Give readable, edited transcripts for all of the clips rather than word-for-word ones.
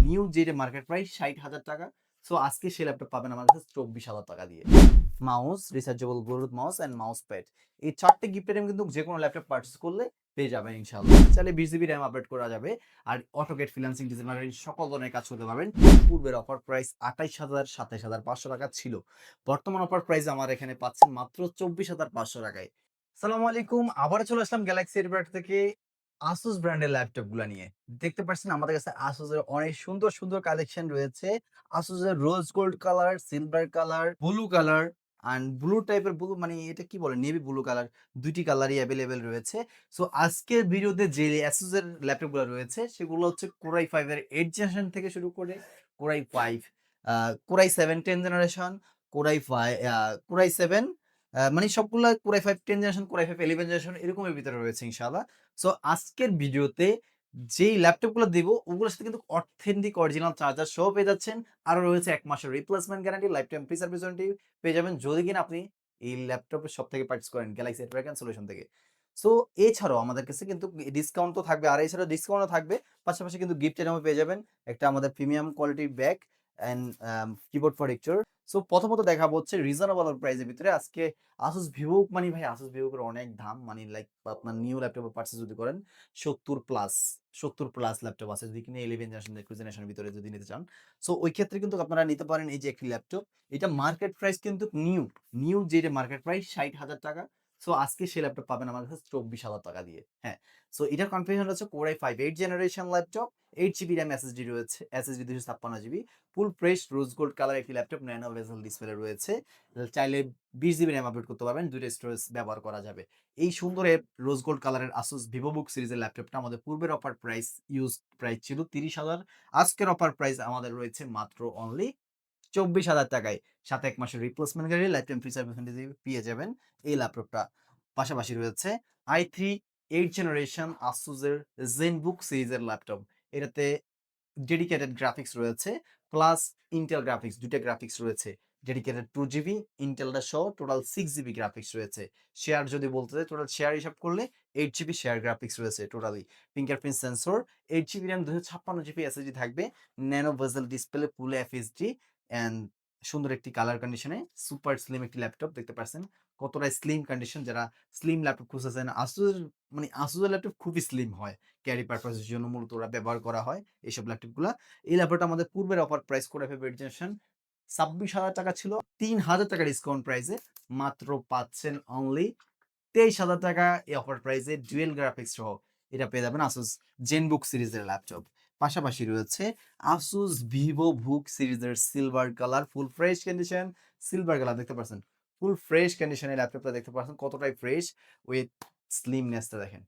New যেটা market price 60,000 টাকা। So আজকে সেই ল্যাপটপ পাবেন আমার কাছে 24,000 টাকা দিয়ে। Mouse, rechargeable Bluetooth mouse and mouse pad, এই 4টে গিফট আইটেম কিন্তু যে কোনো ল্যাপটপ পারচেজ করলে পেয়ে যাবেন ইনশাআল্লাহ। চাইলে 20 জিবি র্যাম আপডেট করা যাবে। আর অটোকেট ফ্রিল্যান্সিং ডিজাইনার সকল ধরনের কাজ করতে পারবেন। পূর্বের অফার প্রাইস 28,000 27,500 টাকা ছিল। বর্তমান অফার প্রাইস আমার এখানে পাচ্ছেন মাত্র 24,500 টাকায়। আসসালামু আলাইকুম, আবারও চলে আসলাম গ্যালাক্সি এডব্রাট থেকে আসুস ব্র্যান্ডের ল্যাপটপগুলা নিয়ে। দেখতে পাচ্ছেন আমাদের কাছে আসুসের অনেক সুন্দর, সুন্দর কালেকশন রয়েছে। আসুসের rose gold colour, silver colour, blue colour and blue টাইপের ব্লু মানে এটা কি বলে? Navy blue colour. ২ টি কালারই এভেইলেবল রয়েছে। সো আজকের ভিডিওতে যে আসুসের ল্যাপটপগুলো রয়েছে সেগুলো হচ্ছে Core i5 এর 8th জেনারেশন থেকে শুরু করে Core i5, Core i7 10th generation, Core i7 মানে সবগুলা Core i5 10th generation, Core i5 11th generation এরকমের ভিতরে রয়েছে ইনশাআল্লাহ। সো আজকের ভিডিওতে যেই ল্যাপটপগুলো দিব ওগুলোর সাথে কিন্তু অথেন্টিক অরিজিনাল চার্জার সহ পেয়ে যাচ্ছেন। আরো রয়েছে 1 মাসের replacement guarantee, lifetime free service warranty পেয়ে যাবেন যদি কিনা আপনি এই ল্যাপটপের সব থেকে পারচেজ করেন গ্যালাক্সি এডব্রাকেন সলিউশন থেকে। সো এছাড়াও আমাদের কাছে কিন্তু ডিসকাউন্ট তো থাকবে, আর এছাড়াও ডিসকাউন্টও থাকবে। পাশাপাশি কিন্তু গিফট আইটেমও পেয়ে যাবেন। একটা আমাদের প্রিমিয়াম কোয়ালিটির bag and keyboard for lecture. So প্রথমত দেখাবো হচ্ছে রিজনেবল প্রাইসের ভিতরে আজকে আসুস ভিভোক, মানে ভাই আসুস ভিভোকের অনেক দাম, মানে লাইক আপনার নিউ ল্যাপটপ পারচেজ যদি করেন 70 প্লাস ল্যাপটপ আছে যদি কিনা 11 জেনারেশনের ভিতরে যদি নিতে চান। সো ওই ক্ষেত্রে কিন্তু আপনারা নিতে পারেন এই যে একটি ল্যাপটপ। এটা মার্কেট প্রাইস কিন্তু নিউ যেটা মার্কেট প্রাইস 60,000 টাকা। সো আজকে সেই ল্যাপটপ পাবেন আমার কাছে 24,000 টাকা দিয়ে। হ্যাঁ, সো এটার কনফিগারেশন হচ্ছে Core i5 8th generation laptop, 8 GB RAM SSD রয়েছে, SSD 256 GB, full fresh rose gold colour একটি ল্যাপটপ, ন্যানো বেজেল ডিসপ্লে রয়েছে। চাইলে 20 জিবি র্যাম আপডেট করতে পারবেন, দুইটা স্টোরেজ ব্যবহার করা যাবে। এই সুন্দর রোজ গোল্ড কালারের আসুস ভিভোবুক সিরিজের ল্যাপটপটা আমাদের পূর্বের অফার প্রাইস ছিল 30,000। আজকের অফার প্রাইস আমাদের রয়েছে মাত্র অনলি 24,000 টাকায়। সাথে 1 মাসের replacement guarantee, lifetime free service warranty পেয়ে যাবেন এই ল্যাপটপটা। পাশাপাশি রয়েছে i3 8th জেনারেশন আসুসের জেনবুক সিরিজের ল্যাপটপ। এটাতে ডেডিকেটেড গ্রাফিক্স রয়েছে প্লাস ইন্টেল গ্রাফিক্স, দুইটা গ্রাফিক্স রয়েছে। ডেডিকেটেড 2 জিবি ইন্টেলটা সহ টোটাল 6 জিবি গ্রাফিক্স রয়েছে। শেয়ার যদি বলতে চাই টোটাল শেয়ার হিসাব করলে 8 জিবি শেয়ার গ্রাফিক্স রয়েছে totally. Fingerprint sensor, 8 GB RAM, 256 GB SSD থাকবে। Nano bezel display, full FHD and সুন্দর একটি কালার কন্ডিশনে সুপার স্লিম একটি ল্যাপটপ। দেখতে পাচ্ছেন কতটা স্লিম কন্ডিশন। যারা স্লিম ল্যাপটপ খুঁজতেছেন, আসুসের ল্যাপটপ খুবই স্লিম হয়। ক্যারি পারপাসের জন্য মূলত ওরা ব্যবহার করা হয় এইসব ল্যাপটপগুলা। এই ল্যাপটপটা আমাদের পূর্বের offer price Core i5 8th generation 26,000 টাকা ছিল। 3,000 টাকা ডিসকাউন্ট প্রাইসে মাত্র পাচ্ছেন অনলি 23,000 টাকা। এই অফার প্রাইসে ডুয়েল গ্রাফিক্স সহ এটা পেয়ে যাবেন আসুস জেনবুক সিরিজের ল্যাপটপ। পাশাপাশি রয়েছে আসুস ভিভোবুক সিরিজের সিলভার কালার, ফুল ফ্রেশ কন্ডিশন সিলভার কালার। দেখতে পাচ্ছেন ফুল ফ্রেশ কন্ডিশনে ল্যাপটপটা দেখতে পাচ্ছেন কতটাই ফ্রেশ উইথ স্লিমনেসটা দেখেন।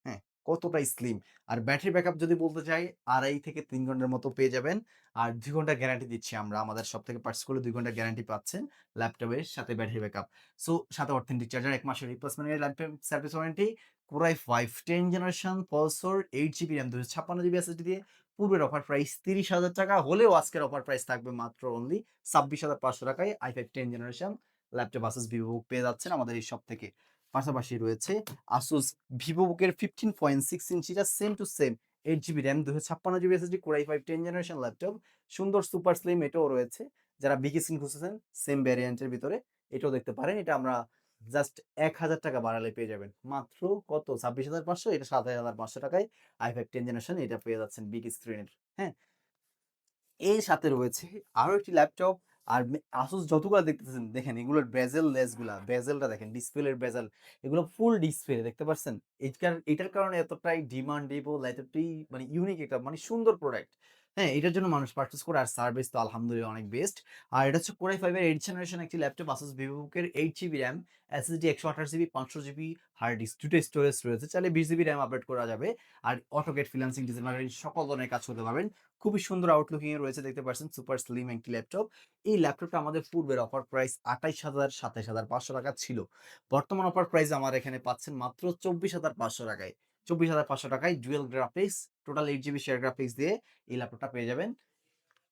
হ্যাঁ, কতটাই স্লিম। আর ব্যাটারি ব্যাকআপ যদি বলতে চাই 2.5 থেকে 3 ঘন্টার মতো পেয়ে যাবেন। আর 2 ঘন্টা গ্যারান্টি দিচ্ছি আমরা। আমাদের সব থেকে পার্চেজ করলে 2 ঘন্টা গ্যারান্টি পাচ্ছেন ল্যাপটপের সাথে ব্যাটারি ব্যাকআপ। সো সাথে অথেন্টিক চার্জার, 1 মাসের replacement life time service warranty. Core i5 10th generation processor, 8 GB RAM, 256 GB SSD দিয়ে। পূর্বের অফার প্রাইস 30,000 টাকা হলেও আজকের অফার প্রাইস থাকবে মাত্র অনলি 26,500 টাকায়। i5 10th generation laptop Asus VivoBook পেয়ে যাচ্ছেন আমাদের এই শপ থেকে। পাশাপাশি রয়েছে আসুস ভিভোবুকের 15.6 ইঞ্চিটা same to same 8 GB RAM, 256 GB SSD, Core i5 10th generation laptop. সুন্দর সুপার স্লিম এটাও রয়েছে। যারা বিগ স্ক্রিন খুঁজতেছেন সেম ভ্যারিয়েন্টের ভিতরে এটাও দেখতে পারেন। এটা আমরা জাস্ট 1,000 টাকা বাড়ালে পেয়ে যাবেন মাত্র কত 26,500, এটা 27,500 টাকায় i5 10th জেনারেশন এটা পেয়ে যাচ্ছেন বিগ স্ক্রিনের। হ্যাঁ, এর সাথে রয়েছে আরো একটি ল্যাপটপ। আর আসুস যতগুলো দেখতেছেন দেখেন এগুলোর বেজেল লেস গুলা, বেজেলটা দেখেন, ডিসপ্লের বেজেল এগুলো ফুল ডিসপ্লে দেখতে পাচ্ছেন। এটার কারণে এতটাই ডিমান্ডেবল, এতটাই মানে ইউনিক একটা মানে সুন্দর প্রোডাক্ট। হ্যাঁ, এটার জন্য মানুষ পারচেজ করে। আর সার্ভিস তো আলহামদুলিল্লাহ অনেক বেস্ট। আর এটা হচ্ছে Core i5 এর 8th জেনারেশন একটি ল্যাপটপ আসুস ভিভোবুকের, 8 GB RAM, SSD 128 GB, 500 GB hard disk, দুটো স্টোরেজ রয়েছে। চাইলে 20 জিবি র্যাম আপডেট করা যাবে। আর অটোকেট ফ্রিল্যান্সিং ডিজাইনার সকল ধরনের কাজ করতে পারবেন। খুবই সুন্দর আউটলুকিং এ রয়েছে, দেখতে পাচ্ছেন সুপার স্লিম একটি ল্যাপটপ। এই ল্যাপটপটা আমাদের পূর্বের অফার প্রাইস 28,000 27,500 টাকা ছিল। বর্তমান অফার প্রাইস আমার এখানে পাচ্ছেন মাত্র 24,500 টাকায়। 24,500 টাকায় dual graphics, total 8 GB share graphics দিয়ে এই ল্যাপটপটা পেয়ে যাবেন।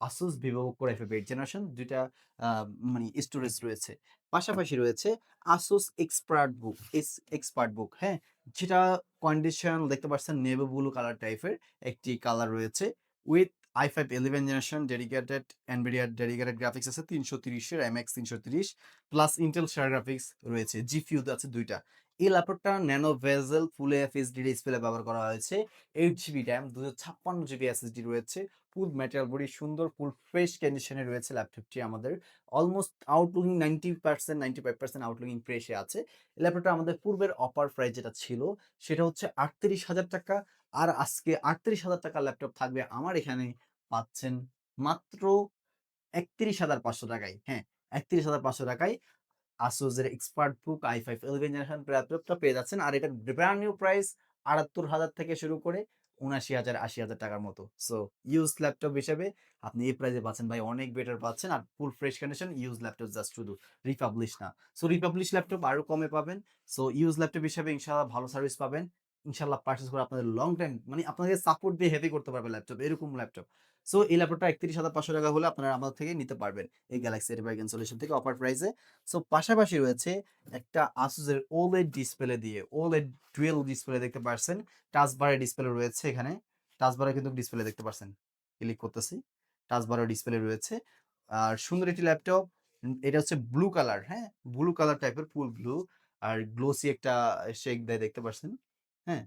Asus VivoBook Core i5 8th generation, দুইটা মানে স্টোরেজ রয়েছে। পাশাপাশি রয়েছে আসুস এক্সপার্ট বুক, হ্যাঁ, যেটা কন্ডিশন দেখতে পাচ্ছেন নেভি ব্লু কালার টাইপের একটি কালার রয়েছে with i5 11 generation dedicated NVIDIA dedicated graphics আছে 330 এর MX 330 plus Intel share graphics রয়েছে, জিপিইউ আছে দুইটা। এই ল্যাপটপটা ন্যানো ভেজেল ফুল এফএসডি ডিসপ্লে ব্যবহার করা হয়েছে, 8 জিবি র্যাম, 256 জিবি এসএসডি রয়েছে, ফুল ম্যাটেরিয়াল বডি সুন্দর, ফুল ফ্রেশ কন্ডিশনে রয়েছে ল্যাপটপটি আমাদের। অলমোস্ট আউটলুকিং 90% 95% আউটলুকিং ফ্রেশে আছে। এই ল্যাপটপটা আমাদের পূর্বের অফার প্রাইস যেটা ছিল সেটা হচ্ছে 38,000 টাকা। আর আজকে 38,000 টাকার ল্যাপটপ থাকবে আমার এখানে, পাচ্ছেন মাত্র 31,500 টাকায়। হ্যাঁ, 31,500 টাকায় Asus এর এক্সপার্টবুক i5 11 জেনারেশন ল্যাপটপটা পেয়ে যাচ্ছেন। আর এটার ব্র্যান্ড নিউ প্রাইস ৭৮,০০০ থেকে শুরু করে ৭৯,০০০ ৮০,০০০ টাকার মতো। সো ইউজ ল্যাপটপ হিসেবে আপনি এই প্রাইসে পাচ্ছেন ভাই, অনেক বেটার পাচ্ছেন। আর full fresh condition use laptop, just শুধু রিপাবলিশ না। সো রিপাবলিশ ল্যাপটপ আরো কমে পাবেন। সো ইউজ ল্যাপটপ হিসেবে ইনশাআল্লাহ ভালো সার্ভিস পাবেন। ইনশাআল্লাহ পারচেজ করে আপনাদের লং টাইম মানে আপনাদের সাপোর্ট দিয়ে হেভি করতে পারবে ল্যাপটপ, এরকম ল্যাপটপ। সো এই ল্যাপটপটা ৩১,৫০০ টাকা হলে আপনারা আমাদের থেকে নিতে পারবেন এই গ্যালাক্সি এডিভাইস সলিউশন থেকে অফার প্রাইসে। সো পাশাপাশি রয়েছে একটা Asus এর OLED ডিসপ্লে দিয়ে, OLED ডুয়াল ডিসপ্লে দেখতে পারছেন। টাচ বারের ডিসপ্লে রয়েছে এখানে। টাচ বারে কিন্তু ডিসপ্লে দেখতে পারছেন। ক্লিক করতেছি। টাচ বারের ডিসপ্লে রয়েছে। আর সুন্দর একটি ল্যাপটপ। এটা হচ্ছে ব্লু কালার, হ্যাঁ? ব্লু কালার টাইপের, ফুল ব্লু। আর গ্লোসি একটা শেক দেয় দেখতে পারছেন। হ্যাঁ?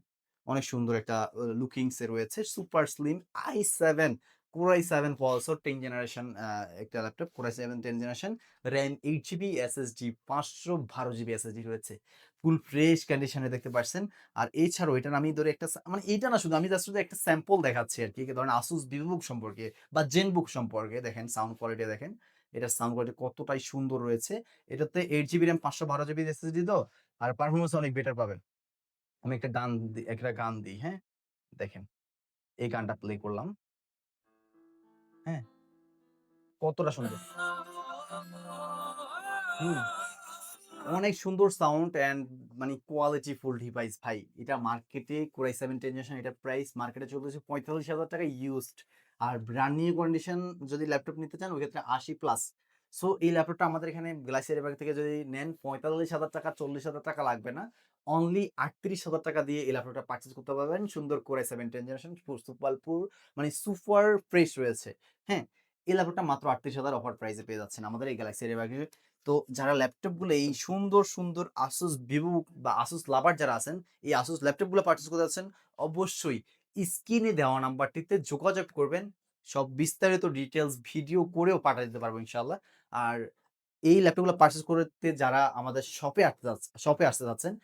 অনেক সুন্দর একটা লুকিংস এ রয়েছে। Super slim i7 Core i7 processor 10 generation একটা laptop, Core i7 10 generation, RAM 8 GB, SSD 512 GB SSD রয়েছে। ফুল ফ্রেশ কন্ডিশনে দেখতে পারছেন। আর এছাড়াও এটার আমি ধরে একটা মানে এইটা না, শুধু আমি জাস্ট শুধু একটা স্যাম্পল দেখাচ্ছি আরকি। ধরেন Asus VivoBook সম্পর্কে বা ZenBook সম্পর্কে দেখেন, সাউন্ড কোয়ালিটি দেখেন। এটার সাউন্ড কোয়ালিটি কতটাই সুন্দর রয়েছে। এটাতে 8 জিবি RAM 512 জিবি SSD তো, আর পারফরম্যান্স অনেক বেটার পাবেন। আমি একটা গান দিই, হ্যাঁ? দেখেন, এই গানটা প্লে করলাম, হ্যাঁ? কতটা সুন্দর। হুম। অনেক সুন্দর সাউন্ড অ্যান্ড মানে কোয়ালিটি ফুল ডিভাইস ভাই। এটা মার্কেটে Core i7 10 জেনারেশন, এটার প্রাইস মার্কেটে চলতেছে ৪৫,০০০ টাকা ইউজড। আর ব্র্যান্ড নিউ কন্ডিশন যদি ল্যাপটপ নিতে চান ওই ক্ষেত্রে ৮০ প্লাস। সো এই ল্যাপটপটা আমাদের এখানে গ্যালাক্সি এর থেকে যদি নেন ৪৫,০০০ টাকা, ৪০,০০০ টাকা লাগবে না। অনলি ৩৮,০০০ টাকা দিয়ে এই ল্যাপটপটা পারচেজ করতে পারবেন। সুন্দর Core i7 10 জেনারেশন মানে সুপার ফ্রেশ রয়েছে। হ্যাঁ? এই ল্যাপটপটা মাত্র ৩৮,০০০ অফার প্রাইসে পেয়ে যাচ্ছেন আমাদের এই গ্যালাক্সি এর। তো যারা ল্যাপটপগুলো এই সুন্দর, সুন্দর Asus VivoBook বা Asus লাভার যারা আছেন, এই Asus ল্যাপটপগুলো পারচেজ করতে যাচ্ছেন, অবশ্যই স্ক্রিনে দেওয়া নাম্বারটিতে যোগাযোগ করবেন। সব বিস্তারিত ডিটেইলস ভিডিও করেও পাঠায় দিতে পারবো ইনশাআল্লাহ। আর এই ল্যাপটপগুলো পারচেজ করতে যারা আমাদের শপে আসতে যাচ্ছেন,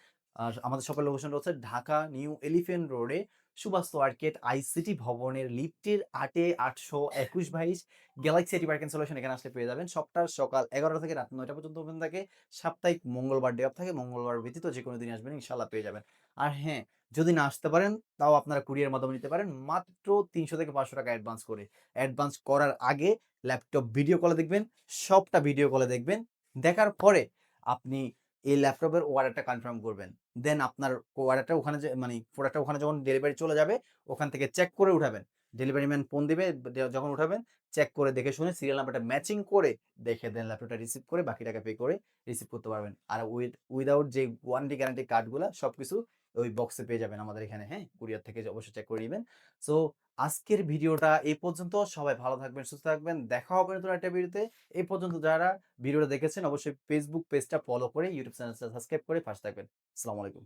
আমাদের শপের লোকেশনটা হচ্ছে ঢাকা নিউ এলিফ্যান্ট রোডে সুভাষ মার্কেট আইসিটি ভবনের লিফটের ৮-৮২২ গ্যালাক্সি এটি পার্ক সলিউশন, এখানে আসলে পেয়ে যাবেন। সবটা সকাল ১১টা থেকে রাত ৯টা পর্যন্ত ওপেন থাকে। সাপ্তাহিক মঙ্গলবার ডে অফ থাকে। মঙ্গলবার ব্যতীত যেকোনো দিন আসবেন ইনশাআল্লাহ পেয়ে যাবেন। আর হ্যাঁ, যদি না আসতে পারেন তাও আপনারা কুরিয়ার মাধ্যমে নিতে পারেন মাত্র ৩০০ থেকে ৫০০ টাকা অ্যাডভান্স করে। অ্যাডভান্স করার আগে ল্যাপটপ ভিডিও কলে দেখবেন, সবটা ভিডিও কলে দেখবেন। দেখার পরে আপনি এই ল্যাপটপের অর্ডারটা কনফার্ম করবেন। দেন আপনার অর্ডারটা ওখানে যে মানে প্রোডাক্টটা ওখানে যখন ডেলিভারি চলে যাবে, ওখান থেকে চেক করে উঠাবেন। ডেলিভারি ম্যান ফোন দিবে, যখন উঠাবেন চেক করে দেখে শুনে সিরিয়াল নাম্বারটা ম্যাচিং করে দেখে দেন ল্যাপটপটা রিসিভ করে বাকি টাকা পে করে রিসিভ করতে পারবেন। আর উইদাউট যে ওয়ারেন্টি গ্যারান্টি কার্ডগুলা সবকিছু ওই বক্সে পেয়ে যাবেন আমাদের এখানে, হ্যাঁ? কুরিয়ার থেকে অবশ্যই চেক করে নিবেন। সো আজকের ভিডিওটা এই পর্যন্ত। সবাই ভালো থাকবেন, সুস্থ থাকবেন। দেখা হবে নতুন একটা ভিডিওতে। এই পর্যন্ত যারা ভিডিওটা দেখেছেন অবশ্যই ফেসবুক পেজটা ফলো করে ইউটিউব চ্যানেলটা সাবস্ক্রাইব করে পাশে থাকবেন। আসসালামু আলাইকুম।